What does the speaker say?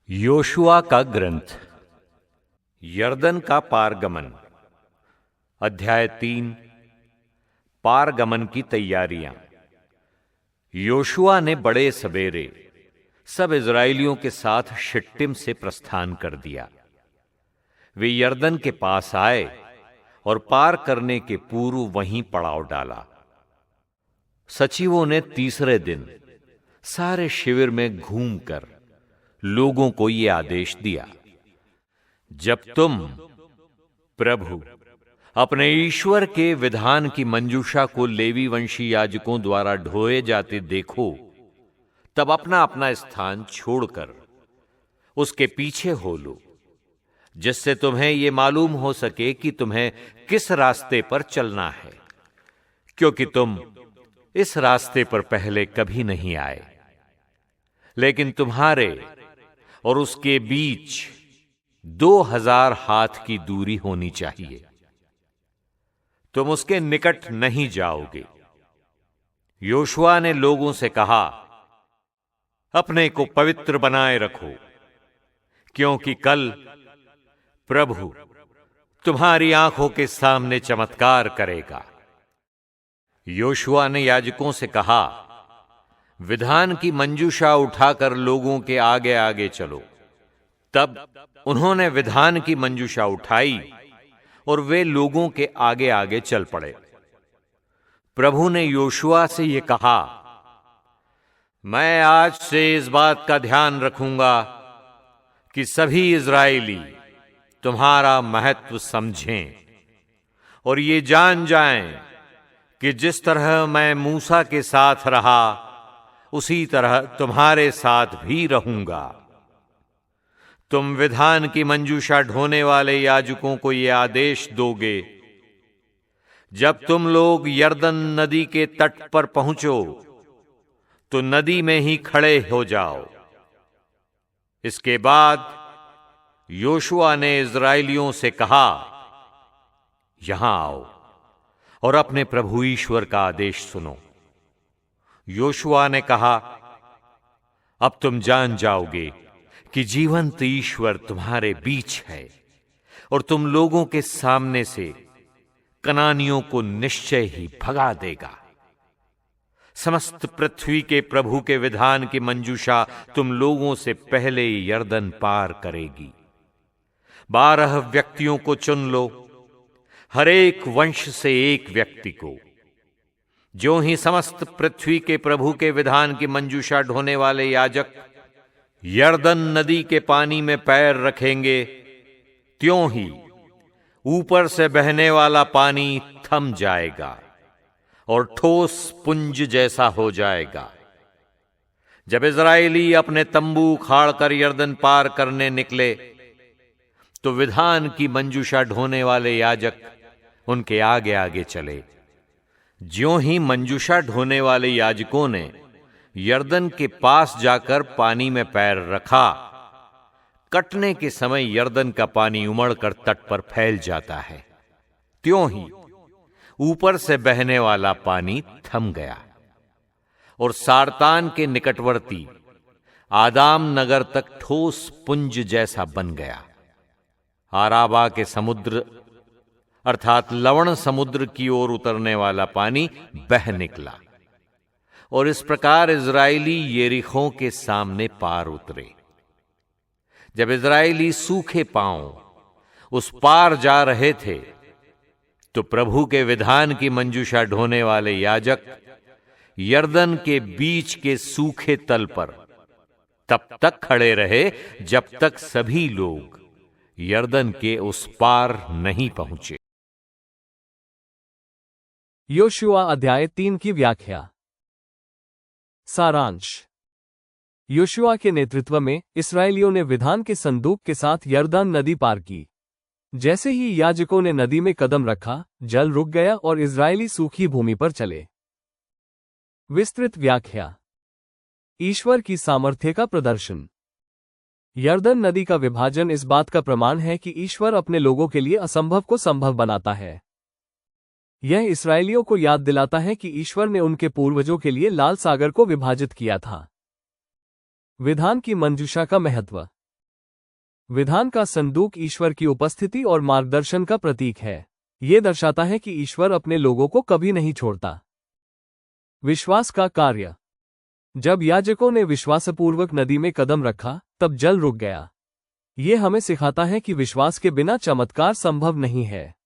Yoshua का ग्रंथ यरदन का पारगमन। अध्याय 3। पारगमन की तैयारियां। योशुआ ने बड़े सवेरे सब इजरायलियों के साथ शिट्टिम से प्रस्थान कर दिया। वे यरदन के पास आए और पार करने के पूर्व वहीं पड़ाव डाला। सचिवों ने तीसरे दिन सारे शिविर में घूमकर लोगों को यह आदेश दिया, जब तुम प्रभु अपने ईश्वर के विधान की मंजूषा को लेवी वंशी याजकों द्वारा ढोए जाते देखो, तब अपना अपना स्थान छोड़कर उसके पीछे हो लो, जिससे तुम्हें यह मालूम हो सके कि तुम्हें किस रास्ते पर चलना है, क्योंकि तुम इस रास्ते पर पहले कभी नहीं आए। लेकिन तुम्हारे और उसके बीच 2000 हाथ की दूरी होनी चाहिए। तुम उसके निकट नहीं जाओगे। योशुआ ने लोगों से कहा, अपने को पवित्र बनाए रखो, क्योंकि कल प्रभु तुम्हारी आंखों के सामने चमत्कार करेगा। योशुआ ने याजकों से कहा, विधान की मंजूषा उठाकर लोगों के आगे आगे चलो। तब उन्होंने विधान की मंजूषा उठाई और वे लोगों के आगे आगे चल पड़े। प्रभु ने योशुआ से यह कहा, मैं आज से इस बात का ध्यान रखूंगा कि सभी इजरायली तुम्हारा महत्व समझें और ये जान जाएं कि जिस तरह मैं मूसा के साथ रहा, उसी तरह तुम्हारे साथ भी रहूंगा। तुम विधान की मंजूषा ढोने वाले याजकों को यह आदेश दोगे, जब तुम लोग यरदन नदी के तट पर पहुंचो तो नदी में ही खड़े हो जाओ। इसके बाद योशुआ ने इजरायलियों से कहा, यहां आओ और अपने प्रभु ईश्वर का आदेश सुनो। योशुआ ने कहा, अब तुम जान जाओगे कि जीवंत ईश्वर तुम्हारे बीच है और तुम लोगों के सामने से कनानियों को निश्चय ही भगा देगा। समस्त पृथ्वी के प्रभु के विधान की मंजूषा तुम लोगों से पहले यरदन पार करेगी। 12 व्यक्तियों को चुन लो, हर एक वंश से एक व्यक्ति को। जो ही समस्त पृथ्वी के प्रभु के विधान की मंजूषा ढोने वाले याजक यरदन नदी के पानी में पैर रखेंगे, त्यों ही ऊपर से बहने वाला पानी थम जाएगा और ठोस पुंज जैसा हो जाएगा। जब इजरायली अपने तंबू उखाड़कर यरदन पार करने निकले, तो विधान की मंजूषा ढोने वाले याजक उनके आगे आगे चले। ज्यों ही मंजूषा ढोने वाले याजकों ने यरदन के पास जाकर पानी में पैर रखा, कटने के समय यरदन का पानी उमड़कर तट पर फैल जाता है, त्यों ही ऊपर से बहने वाला पानी थम गया और सारतान के निकटवर्ती आदाम नगर तक ठोस पुंज जैसा बन गया। आराबा के समुद्र अर्थात लवण समुद्र की ओर उतरने वाला पानी बह निकला और इस प्रकार इजरायली यरीहो के सामने पार उतरे। जब इजरायली सूखे पांव उस पार जा रहे थे, तो प्रभु के विधान की मंजूषा ढोने वाले याजक यरदन के बीच के सूखे तल पर तब तक खड़े रहे जब तक सभी लोग यरदन के उस पार नहीं पहुंचे। योशुआ अध्याय 3 की व्याख्या। सारांश। योशुआ के नेतृत्व में इस्राएलियों ने विधान के संदूक के साथ यरदन नदी पार की। जैसे ही याजकों ने नदी में कदम रखा, जल रुक गया और इस्राएली सूखी भूमि पर चले। विस्तृत व्याख्या। ईश्वर की सामर्थ्य का प्रदर्शन। यरदन नदी का विभाजन इस बात का प्रमाण है कि ईश्वर अपने लोगों के लिए असंभव को संभव बनाता है। यह इस्राएलियों को याद दिलाता है कि ईश्वर ने उनके पूर्वजों के लिए लाल सागर को विभाजित किया था। विधान की मंजूषा का महत्व। विधान का संदूक ईश्वर की उपस्थिति और मार्गदर्शन का प्रतीक है। ये दर्शाता है कि ईश्वर अपने लोगों को कभी नहीं छोड़ता। विश्वास का कार्य। जब याजकों ने विश्वासपूर्वक नदी में कदम रखा, तब जल रुक गया। ये हमें सिखाता है कि विश्वास के बिना चमत्कार संभव नहीं है।